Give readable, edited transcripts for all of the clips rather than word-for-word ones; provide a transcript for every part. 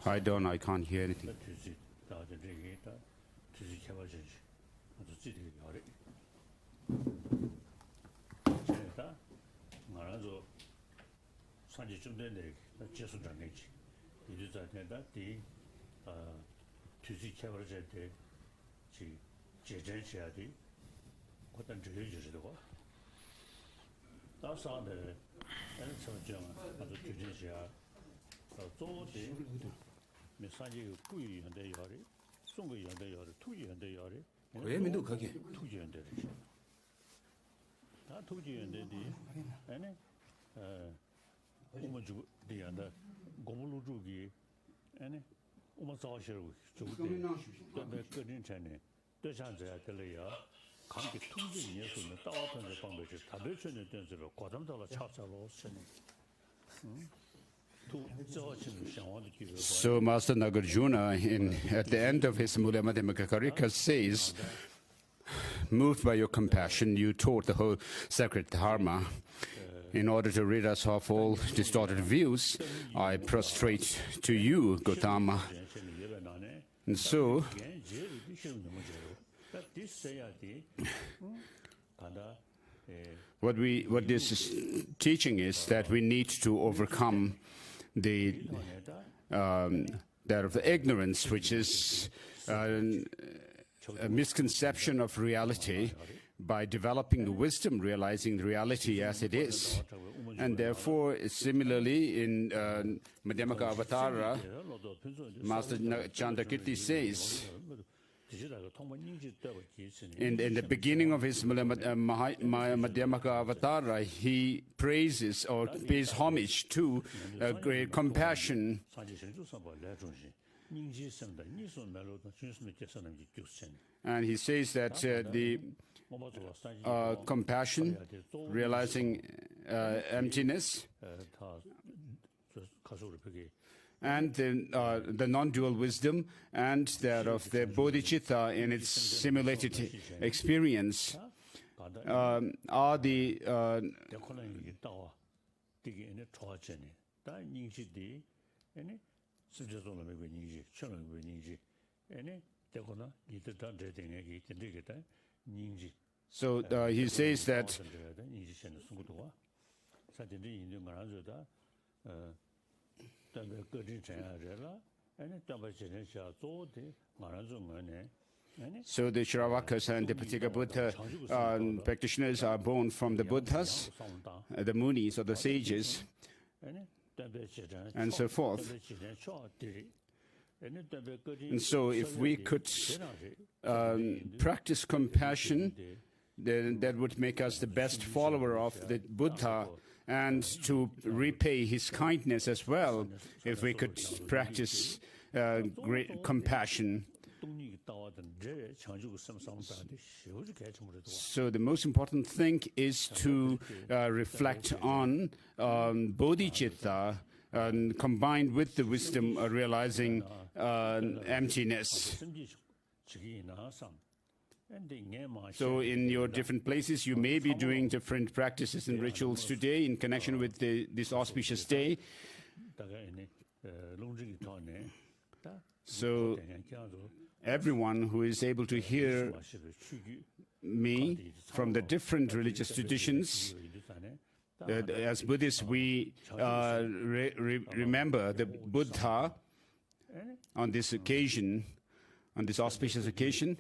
I don't, I can't hear anything. So Master Nagarjuna, at the end of his Mula Madhyamaka Karika, says, moved by your compassion, you taught the whole sacred dharma. In order to rid us of all distorted views, I prostrate to you, Gautama. And so, what this is teaching is that we need to overcome that of the ignorance, which is a misconception of reality, by developing the wisdom, realizing the reality as it is. And therefore, similarly, in Madhyamaka Avatara, Master Chandrakirti says, in the beginning of his Madhyamaka Avatara, he praises or pays homage to great compassion. And he says that the compassion, realizing emptiness, and the non-dual wisdom, and that of the bodhicitta in its simulated experience are the so he says that so the Shravakas and the Paticca Buddha practitioners are born from the Buddhas, the Munis or the sages, and so forth. And so if we could practice compassion, then that would make us the best follower of the Buddha, and to repay his kindness as well, if we could practice great compassion. So the most important thing is to reflect on bodhicitta combined with the wisdom realizing emptiness. So in your different places, you may be doing different practices and rituals today in connection with this auspicious day. So everyone who is able to hear me from the different religious traditions, as Buddhists, we remember the Buddha on this occasion, on this auspicious occasion.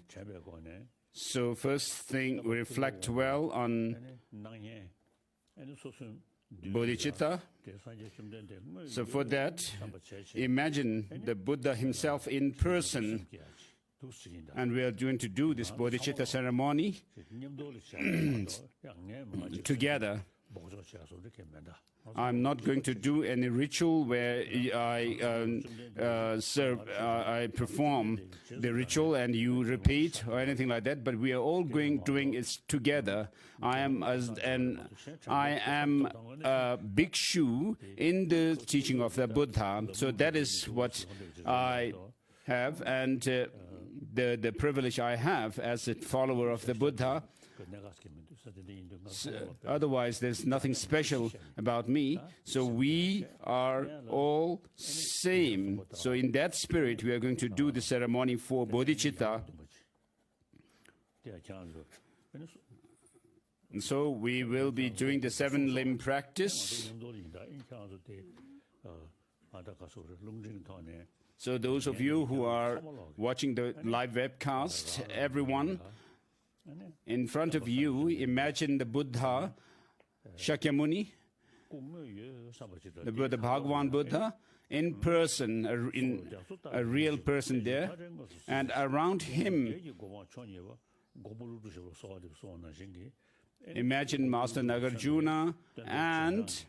So first thing, we reflect well on bodhicitta. So for that, imagine the Buddha himself in person. And we are going to do this bodhicitta ceremony together. I'm not going to do any ritual where I perform the ritual and you repeat or anything like that, but we are all doing it together. I am a bhikshu in the teaching of the Buddha, so that is what I have, and the privilege I have as a follower of the Buddha. So, otherwise, there's nothing special about me. So we are all same. So in that spirit, we are going to do the ceremony for bodhicitta. And so we will be doing the 7-limb practice. So those of you who are watching the live webcast, everyone, in front of you, imagine the Buddha, Shakyamuni, the Buddha, Bhagavan Buddha, in person, a real person there, and around him, imagine Master Nagarjuna and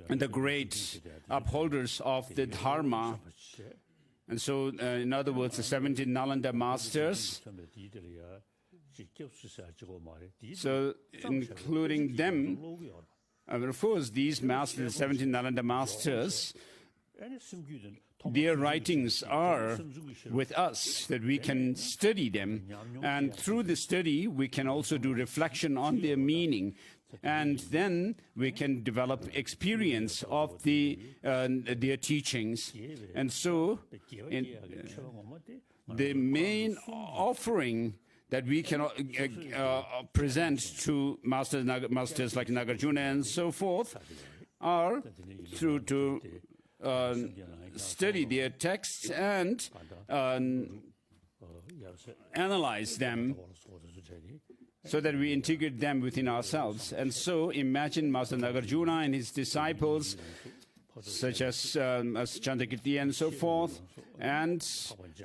the great upholders of the Dharma. And so, in other words, the 17 Nalanda masters. So, including them, of course, these masters, the 17 Nalanda masters, their writings are with us, that we can study them. And through the study, we can also do reflection on their meaning. And then we can develop experience of their teachings. And so, the main offering that we can present to masters like Nagarjuna and so forth are to study their texts and analyze them, so that we integrate them within ourselves. And so imagine Master Nagarjuna and his disciples, such as Chandrakirti and so forth, and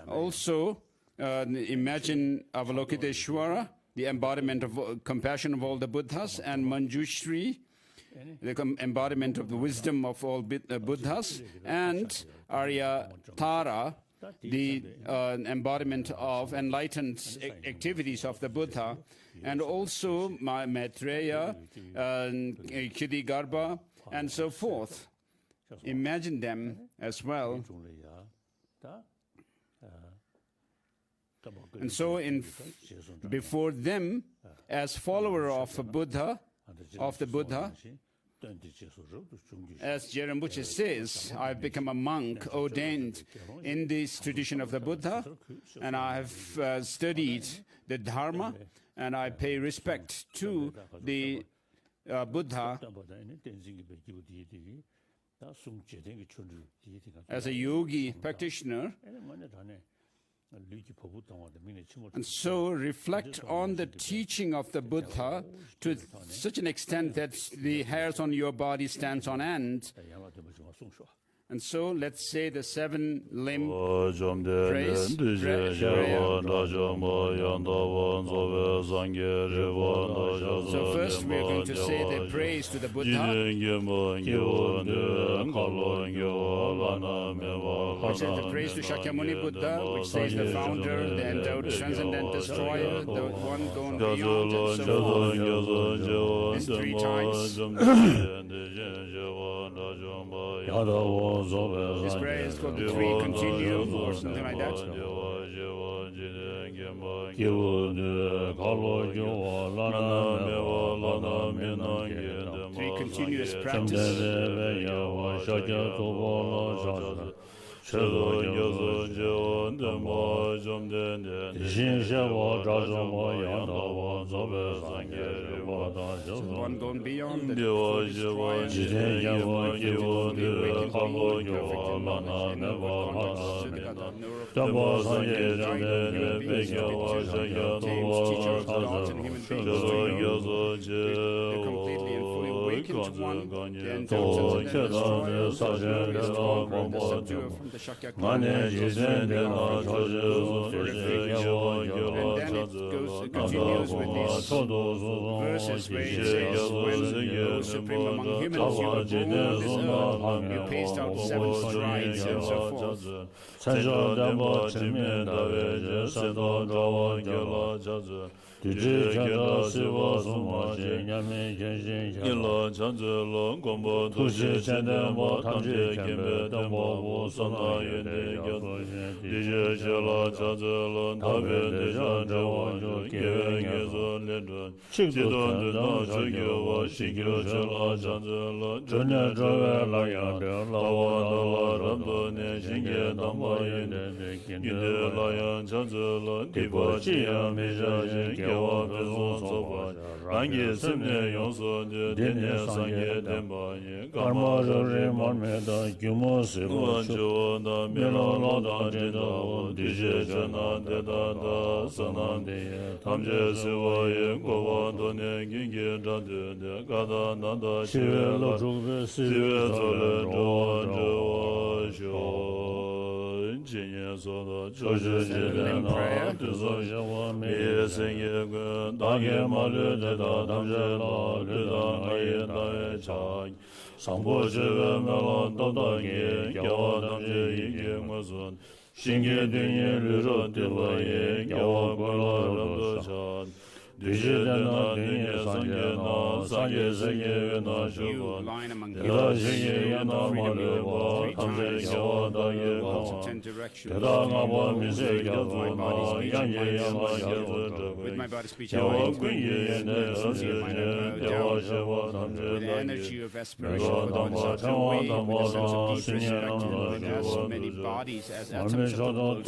also imagine Avalokiteshvara, the embodiment of compassion of all the Buddhas, and Manjushri, the embodiment of the wisdom of all Buddhas, and Aryatara, the embodiment of enlightened activities of the Buddha, and also Maitreya, Kirtigarbha, and so forth. Imagine them as well. And so before them, as follower of the Buddha, as Jerambuchi says, I've become a monk ordained in this tradition of the Buddha, and I have studied the Dharma, and I pay respect to the Buddha. As a yogi practitioner, and so reflect on the teaching of the Buddha to such an extent that the hairs on your body stands on end. And so let's say the 7-limb praise. So first we're going to say the praise to the Buddha, which is the praise to Shakyamuni Buddha, which says the founder, the endowed transcendent destroyer, the one gone beyond, and so on. It's 3 times. This prayer is called the 3 continuum or something like that. 3 continuous practice. One gone beyond the completely and fully awakened one, the Shakya and then it continues with these verses where it says, when you supreme among humans, you were born on this earth, you paced out 7 strides and so forth. Line among humans, with my body, speech, and mind, with the energy of aspiration for the Bodhisattva way, with the sense of deep respect, with as many bodies as atoms of the world,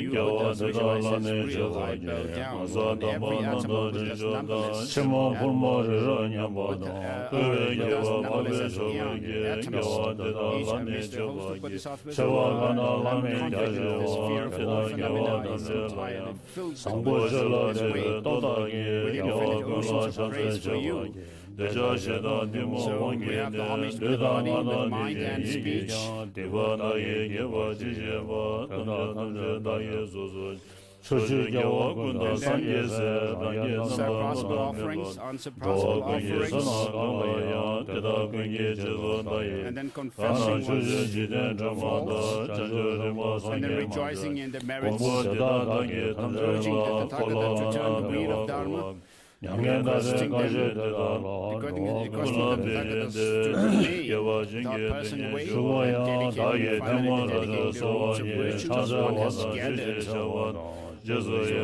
you thus visualize as real, I bow down, and every atom of Buddha's numberless, numberless as beyond atoms, each amidst the host of Bodhisattvas, conflict with the sphere of all phenomena is entirely filled with Buddha's way, with infinite oceans of praise for you. So we have the homage to the body with mind and speech. Unsurpassable offerings, unsurpassable offerings, and then confessing one's faults, and then rejoicing in the merits, urging the Tathagata to turn the wheel of Dharma, requesting them, requesting the Tathagata to me, that person way, and dedicating, finally dedicating the roots of virtues one has gathered. So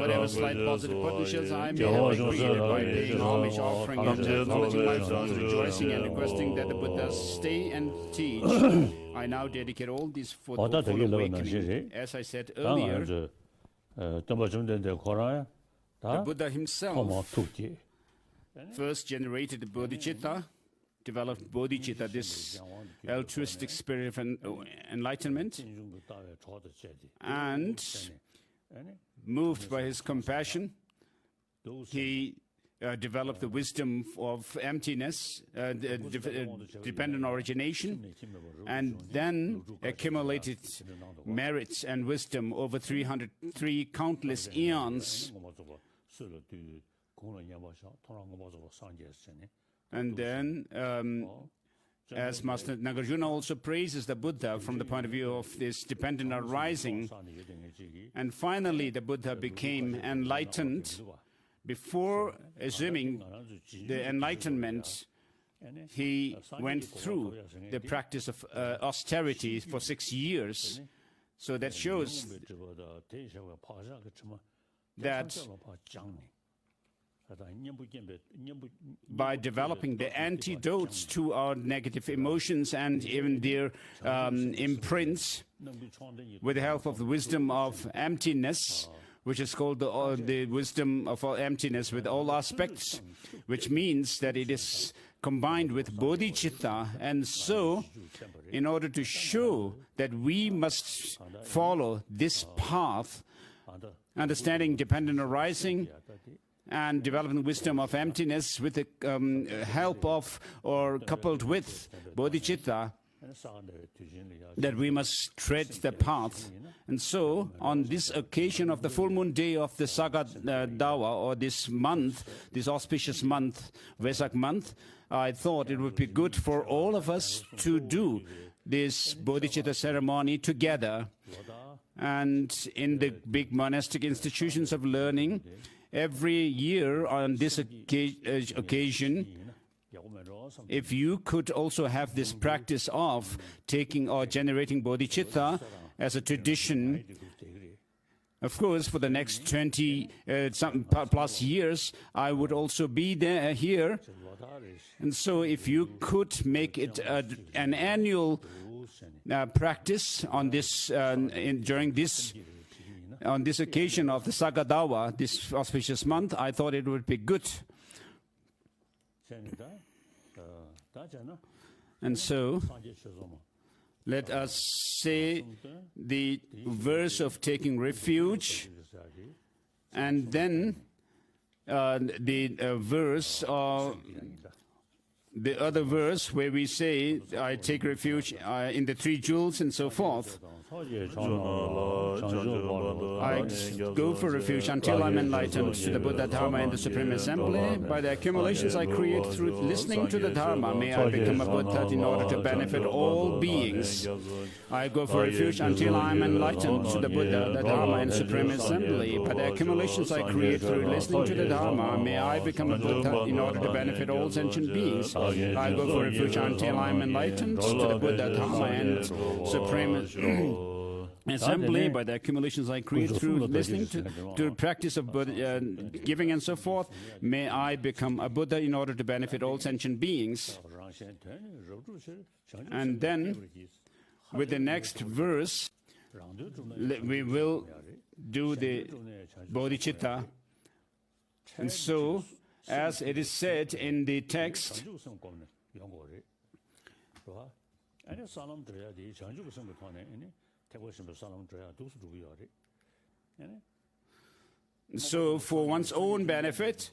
whatever slight positive potentials I may have created by paying homage, offering, and acknowledging my faults, rejoicing and requesting that the Buddhas stay and teach, I now dedicate all these for awakening. As I said earlier, the Buddha himself first generated the bodhicitta, developed bodhicitta, this altruistic spirit of enlightenment, and moved by his compassion, he developed the wisdom of emptiness, dependent origination, and then accumulated merits and wisdom over 303 countless eons. And then, as Master Nagarjuna also praises the Buddha from the point of view of this dependent arising, and finally the Buddha became enlightened. Before assuming the enlightenment, he went through the practice of austerity for 6 years. So that shows that by developing the antidotes to our negative emotions and even their imprints, with the help of the wisdom of emptiness, which is called the wisdom of all emptiness with all aspects, which means that it is combined with bodhicitta. And so, in order to show that we must follow this path, understanding dependent arising and developing wisdom of emptiness with the help of or coupled with bodhicitta, that we must tread the path. And so, on this occasion of the full moon day of the sagadawa, or this month, this auspicious month, Vesak month, I thought it would be good for all of us to do this bodhicitta ceremony together. And in the big monastic institutions of learning, every year on this occasion, if you could also have this practice of taking or generating bodhicitta as a tradition, of course, for the next 20 plus years, I would also be there here. And so if you could make it an annual practice on this, during this, on this occasion of the sagadawa, this auspicious month, I thought it would be good. And so, let us say the verse of taking refuge, and then the verse of the other verse where we say, I take refuge in the three jewels and so forth. I go for refuge until I'm enlightened to the Buddha, Dharma, and the Supreme Assembly. By the accumulations I create through listening to the Dharma, may I become a Buddha in order to benefit all beings. I go for refuge until I'm enlightened to the Buddha, the Dharma, and Supreme Assembly. By the accumulations I create through listening to the Dharma, may I become a Buddha in order to benefit all sentient beings. I go for refuge until I'm enlightened to the Buddha, Dharma, and Supreme Assembly. By the accumulations I create through listening to the practice of giving and so forth, may I become a Buddha in order to benefit all sentient beings. And then, with the next verse, we will do the bodhicitta. And so, as it is said in the text, so for one's own benefit,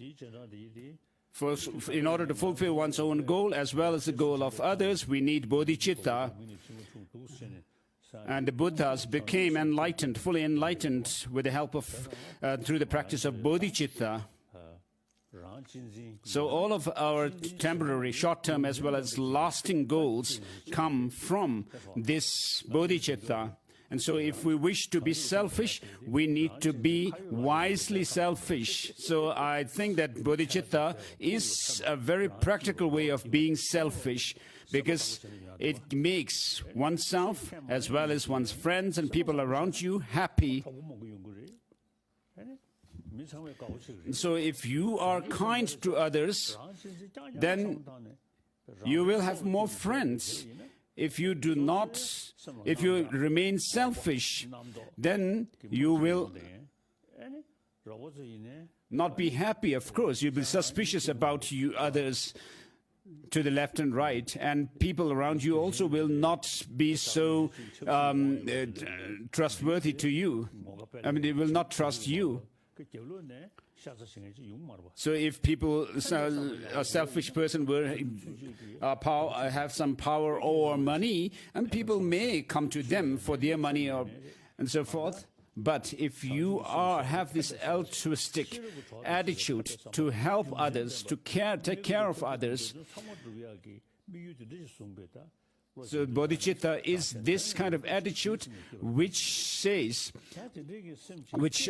in order to fulfill one's own goal as well as the goal of others, we need bodhicitta. And the Buddhas became enlightened, fully enlightened, with the help of, through the practice of bodhicitta. So all of our temporary, short-term as well as lasting goals come from this bodhicitta. And so if we wish to be selfish, we need to be wisely selfish. So I think that bodhicitta is a very practical way of being selfish, because it makes oneself as well as one's friends and people around you happy. So if you are kind to others, then you will have more friends. If you do not, if you remain selfish, then you will not be happy, of course. You'll be suspicious about you others to the left and right, and people around you also will not be so trustworthy to you. I mean, they will not trust you. So if people, a selfish person will have some power or money, and people may come to them for their money and so forth. But if you have this altruistic attitude to help others, to take care of others, so bodhicitta is this kind of attitude which says, which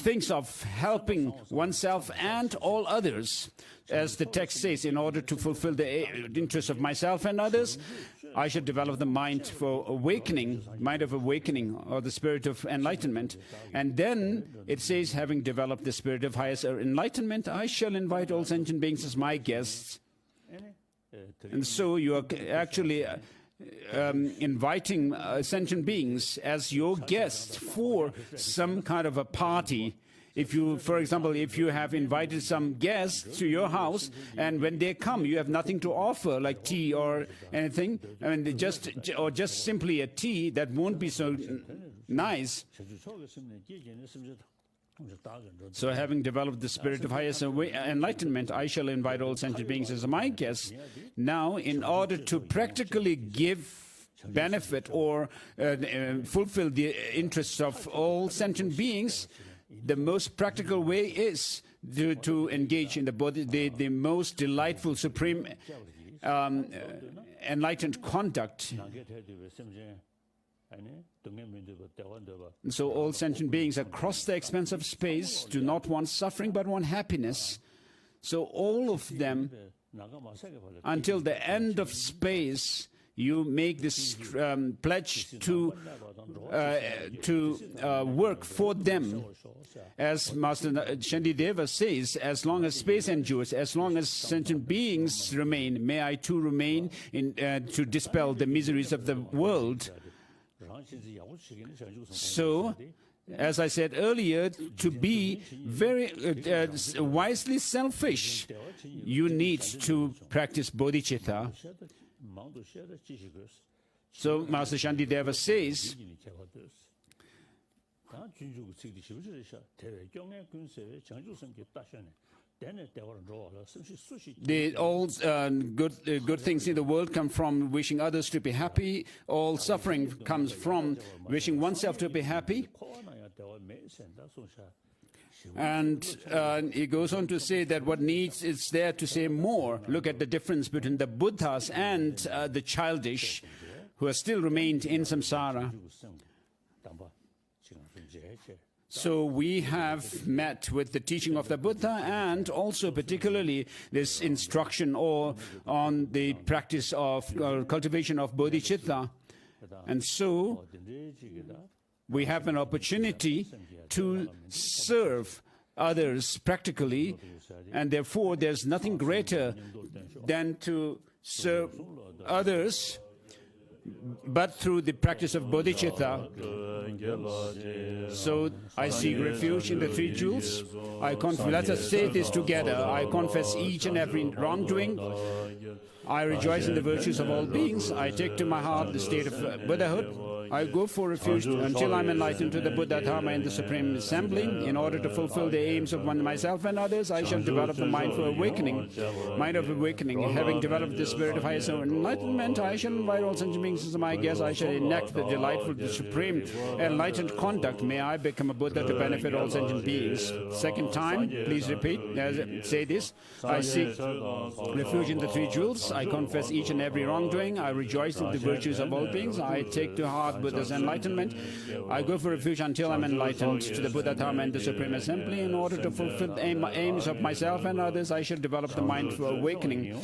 thinks of helping oneself and all others. As the text says, in order to fulfill the interests of myself and others, I should develop the mind for awakening, mind of awakening, or the spirit of enlightenment. And then it says, having developed the spirit of highest enlightenment, I shall invite all sentient beings as my guests. And so you are actually inviting sentient beings as your guests for some kind of a party. If you, for example, if you have invited some guests to your house, and when they come, you have nothing to offer, like tea or anything, I mean, just simply a tea, that won't be so nice. So having developed the spirit of highest enlightenment, I shall invite all sentient beings as my guests. Now, in order to practically give benefit or fulfill the interests of all sentient beings, the most practical way is to engage in the most delightful, supreme, enlightened conduct. So all sentient beings across the expanse of space do not want suffering but want happiness. So all of them, until the end of space, you make this pledge to work for them. As Master Shantideva says, as long as space endures, as long as sentient beings remain, may I too remain to dispel the miseries of the world. So, as I said earlier, to be very wisely selfish, you need to practice bodhicitta. So Master Shantideva says, all good things in the world come from wishing others to be happy. All suffering comes from wishing oneself to be happy. And he goes on to say that what needs is there to say more. Look at the difference between the Buddhas and the childish who have still remained in samsara. So we have met with the teaching of the Buddha, and also particularly this instruction on the practice of cultivation of bodhicitta. And so we have an opportunity to serve others practically, and therefore there's nothing greater than to serve others but through the practice of bodhicitta. So I seek refuge in the three jewels. Let us say this together. I confess each and every wrongdoing. I rejoice in the virtues of all beings. I take to my heart the state of Buddhahood. I go for refuge until I'm enlightened to the Buddha Dharma and the Supreme Assembly. In order to fulfill the aims of myself and others, I shall develop the mind for awakening, mind of awakening. Having developed the spirit of highest enlightenment, I shall invite all sentient beings as my guests. I shall enact the delightful, the supreme, enlightened conduct. May I become a Buddha to benefit all sentient beings. Second time, please repeat. Say this. I seek refuge in the three jewels. I confess each and every wrongdoing. I rejoice in the virtues of all beings. I take to heart Buddha's enlightenment. I go for refuge until I'm enlightened to the Buddha Dharma and the Supreme Assembly. In order to fulfill the aims of myself and others, I shall develop the mind for awakening.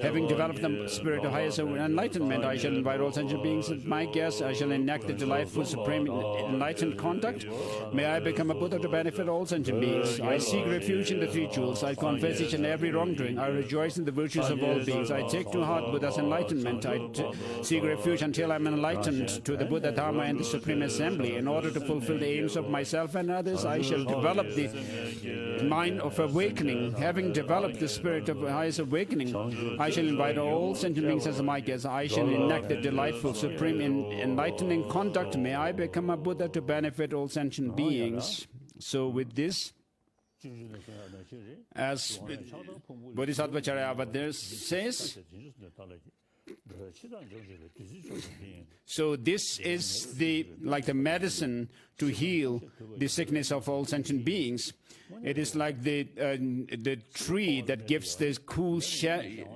Having developed the spirit of highest enlightenment, I shall invite all sentient beings as my guests. I shall enact the delightful, supreme, enlightened conduct. May I become a Buddha to benefit all sentient beings. I seek refuge in the three jewels. I confess each and every wrongdoing. I rejoice in the virtues of all beings. I take to heart Buddha's enlightenment. I seek refuge until I'm enlightened to the Buddha Dharma and the Supreme Assembly. In order to fulfill the aims of myself and others, I shall develop the mind of awakening. Having developed the spirit of highest awakening, I shall invite all sentient beings as my guests. I shall enact the delightful, supreme, enlightening conduct. May I become a Buddha to benefit all sentient beings. So with this, As Bodhisattva Charayavata says, so this is like the medicine to heal the sickness of all sentient beings. It is like the tree that gives this cool shade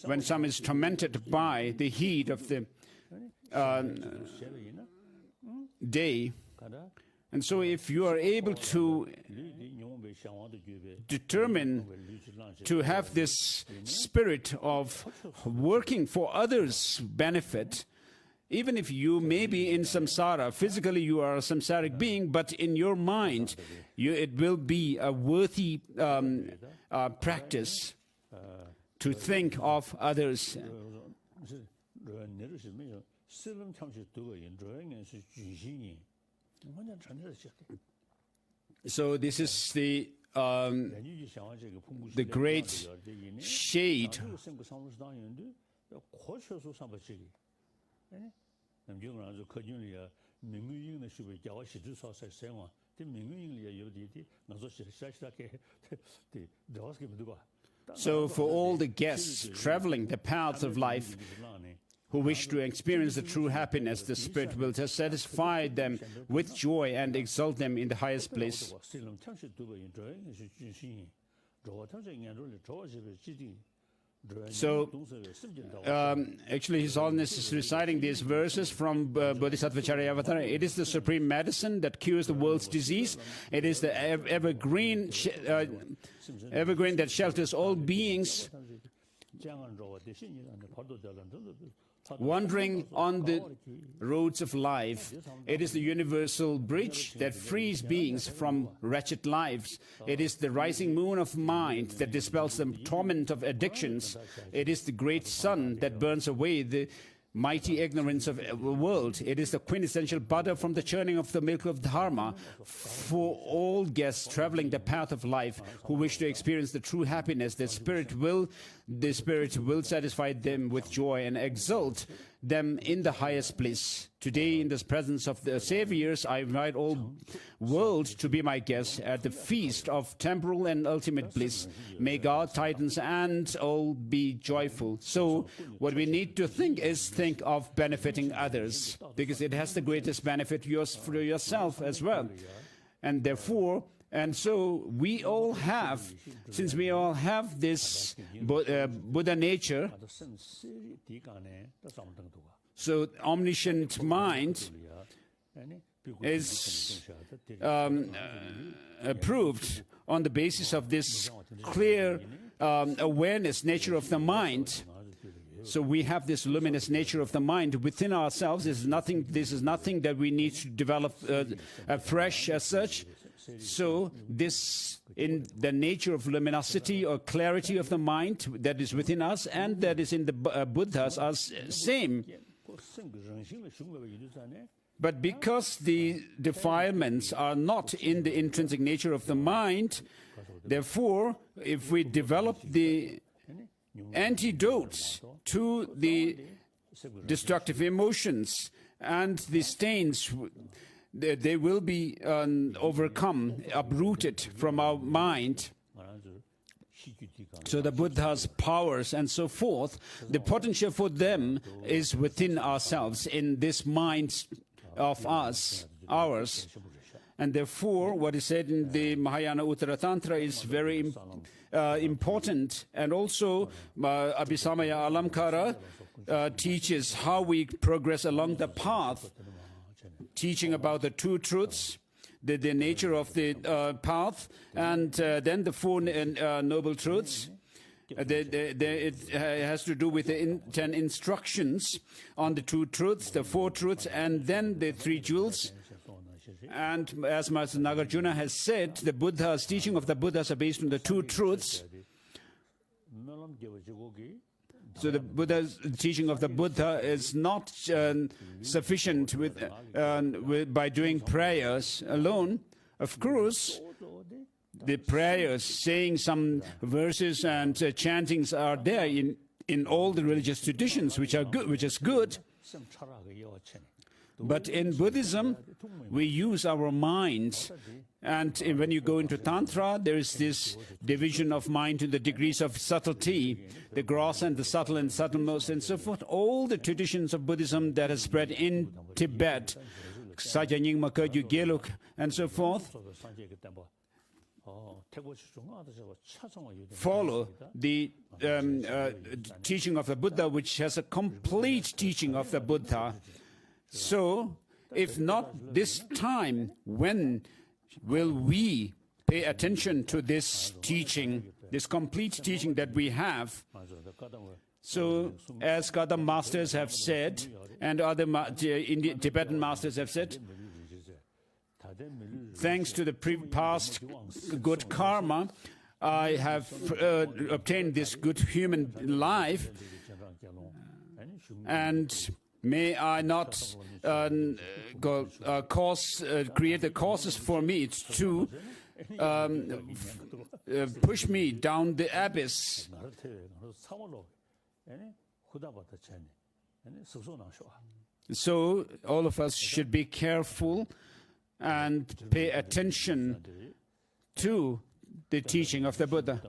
when some is tormented by the heat of the day. And so if you are able to determine to have this spirit of working for others' benefit, even if you may be in samsara, physically you are a samsaric being, but in your mind, it will be a worthy practice to think of others. So this is the great shade So for all the guests traveling the paths of life who wish to experience the true happiness, the Spirit will just satisfy them with joy and exalt them in the highest place. So, actually His Holiness is reciting these verses from Bodhisattva Charayavata. It is the supreme medicine that cures the world's disease. It is the evergreen that shelters all beings wandering on the roads of life. It is the universal bridge that frees beings from wretched lives. It is the rising moon of mind that dispels the torment of addictions. It is the great sun that burns away the mighty ignorance of the world. It is the quintessential butter from the churning of the milk of Dharma for all guests traveling the path of life who wish to experience the true happiness. The Spirit will satisfy them with joy and exalt them in the highest bliss. Today, in the presence of the Saviors, I invite all world to be my guests at the feast of temporal and ultimate bliss. May God, Titans, and all be joyful. So, what we need to think of benefiting others, because it has the greatest benefit for yourself as well. And therefore, and so we all have, since we all have this Buddha nature, so omniscient mind is approved on the basis of this clear awareness nature of the mind. So we have this luminous nature of the mind within ourselves. This is nothing that we need to develop afresh as such. So this, in the nature of luminosity or clarity of the mind that is within us and that is in the Buddhas are same. But because the defilements are not in the intrinsic nature of the mind, therefore, if we develop the antidotes to the destructive emotions and the stains, they will be overcome, uprooted from our mind. So the Buddha's powers and so forth, the potential for them is within ourselves, in this mind of ours. And therefore, what is said in the Mahayana Uttara Tantra is very important. And also, Abhisamaya Alamkara teaches how we progress along the path, teaching about the two truths, the nature of the path, and then the four noble truths. It has to do with the 10 instructions on the two truths, the four truths, and then the three jewels. And as Master Nagarjuna has said, the Buddha's teaching of the Buddhas are based on the two truths. So the Buddha's teaching of the Buddha is not sufficient by doing prayers alone. Of course, the prayers, saying some verses and chantings are there in all the religious traditions, which is good. But in Buddhism, we use our minds. And when you go into Tantra, there is this division of mind to the degrees of subtlety, the gross and the subtle and subtlemost and so forth. All the traditions of Buddhism that has spread in Tibet, Sajanying Makadyu Geluk and so forth, follow the teaching of the Buddha, which has a complete teaching of the Buddha. So, if not this time, when will we pay attention to this teaching, this complete teaching that we have? So, as Kadam masters have said, and other Tibetan masters have said, thanks to the past good karma, I have obtained this good human life, and may I not create the causes for me to push me down the abyss. So all of us should be careful and pay attention to the teaching of the Buddha.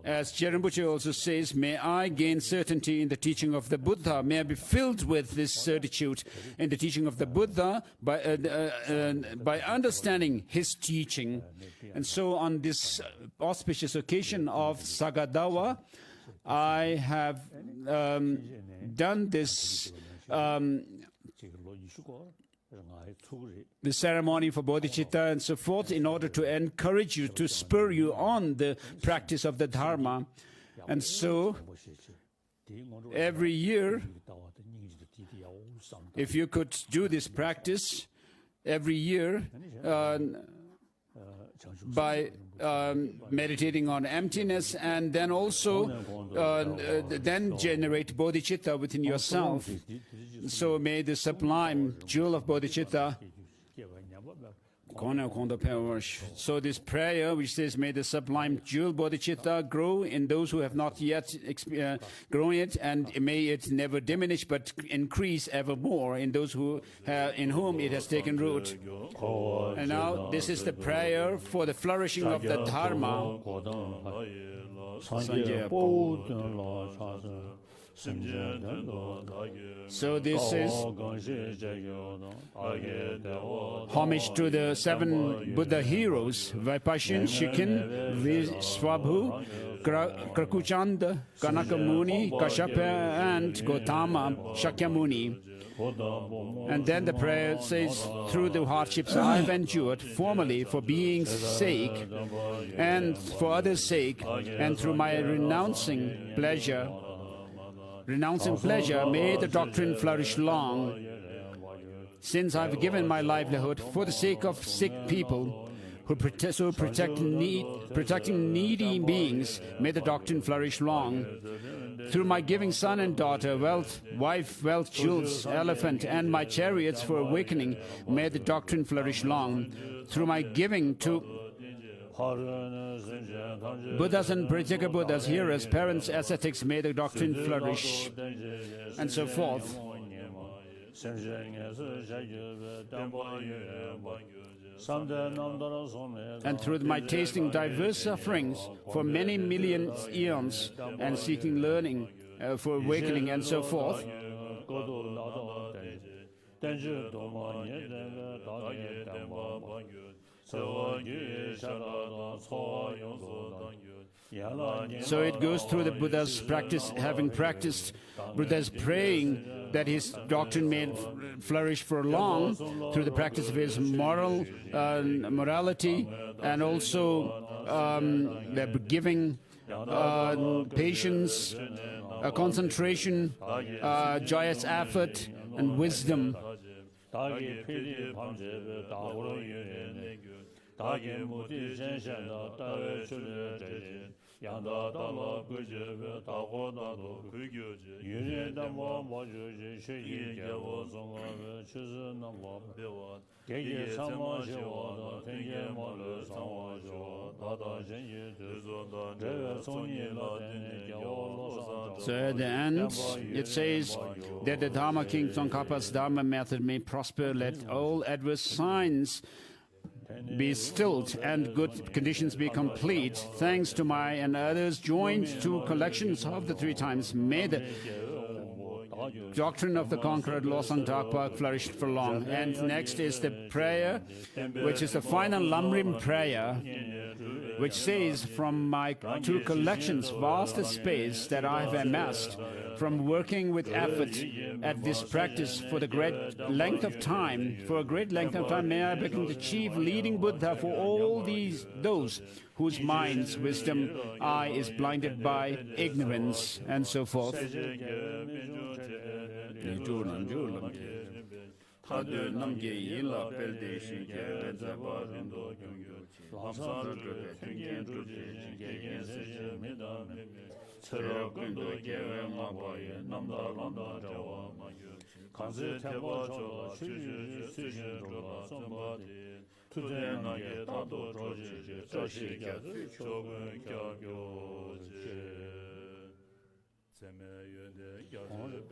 As Rinpoche also says, may I gain certainty in the teaching of the Buddha. May I be filled with this certitude in the teaching of the Buddha by understanding his teaching. And so on this auspicious occasion of Sagadawa, I have done this the ceremony for bodhicitta and so forth in order to encourage you, to spur you on the practice of the Dharma. And so every year, if you could do this practice every year by meditating on emptiness, and then also then generate bodhicitta within yourself. So may the sublime jewel of bodhicitta, so this prayer which says, may the sublime jewel bodhicitta grow in those who have not yet grown it, and may it never diminish but increase evermore in those who in whom it has taken root. And now this is the prayer for the flourishing of the Dharma. So this is homage to the 7 Buddha heroes: Vaipashin, Shikin, Viswabhu, Krakuchanda, Kanakamuni, Kashyapa, and Gautama Shakyamuni. And then the prayer says, through the hardships I have endured, formerly for being's sake and for others' sake, and through my renouncing pleasure, may the doctrine flourish long. Since I've given my livelihood for the sake of sick people who protecting needy beings, may the doctrine flourish long. Through my giving son and daughter, wealth, wife, wealth, jewels, elephant, and my chariots for awakening, may the doctrine flourish long. Through my giving to Buddhas and Prateka Buddhas, hearers, parents, ascetics, may the doctrine flourish, and so forth. And through my tasting diverse sufferings for many million eons and seeking learning for awakening and so forth, so it goes through the Buddha's practice, having practiced Buddha's praying that his doctrine may flourish for long through the practice of his morality, and also the giving, patience, concentration, joyous effort, and wisdom. So at the end, it says that the Dharma King Tsongkhapa's Dharma method may prosper. Let all adverse signs be stilled and good conditions be complete. Thanks to my and others joined to collections of the 3 times, may the doctrine of the conqueror Losang Dakpa flourished for long. And next is the prayer, which is the final Lamrim prayer, which says, from my 2 collections, vast space that I have amassed, from working with effort at this practice for the great length of time, may I become the chief leading Buddha for all those whose minds, wisdom, eye is blinded by ignorance, and so forth.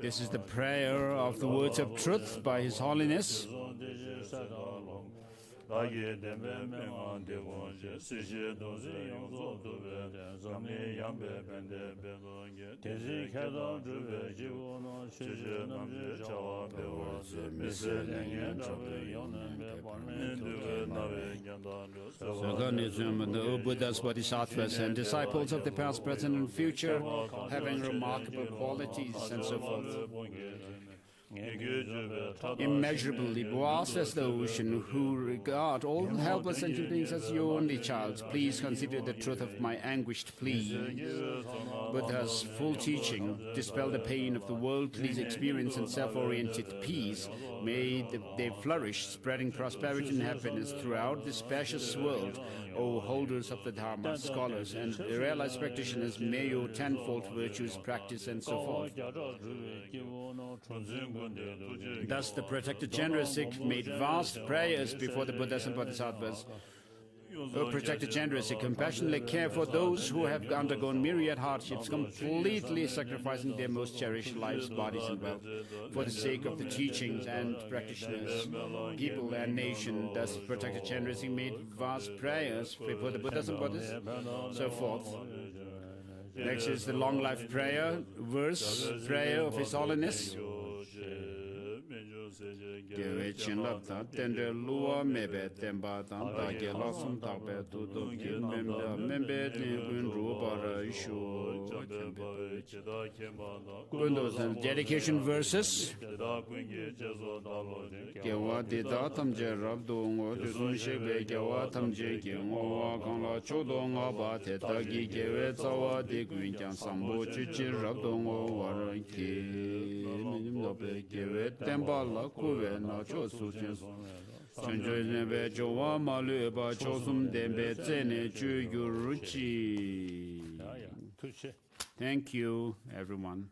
This is the prayer of the words of truth by His Holiness. The Buddhas, Bodhisattvas, and disciples of the past, present, and future, having remarkable qualities, and so forth. Immeasurably vast as the ocean, who regard all helpless sentient beings as your only child, please consider the truth of my anguished plea. Buddha's full teaching, dispel the pain of the worldly experience and self-oriented peace. May they flourish, spreading prosperity and happiness throughout this spacious world. O holders of the Dharma, scholars, and realized practitioners, may your tenfold virtues practice, and so forth. Thus the protected Chandra-Sikh made vast prayers before the Buddhas and Bodhisattvas. O protected Chandra-Sikh, compassionately care for those who have undergone myriad hardships, completely sacrificing their most cherished lives, bodies, and wealth for the sake of the teachings and practitioners, people, and nation. Thus protected Chandra-Sikh made vast prayers before the Buddhas and Bodhisattvas, so forth. Next is the long life prayer, verse, prayer of His Holiness. Gewe chinlap ta tende luwa mebe temba tan ta ge la sum ta be tu do ki membe tin ru bara ishu. Dedication verses. Gewa de da tam je rab do ngo de sun she be gewa tam je ge ngo wa kan la cho do nga ba te ta gi gewe zawa de gwin jang sambo chi chi rab do ngo wa ra ki nim no be gewe temba la kuwe na cho su chen chen chen be jo wa ma le ba cho sum de be zene ju yu ru chi. Thank you, everyone.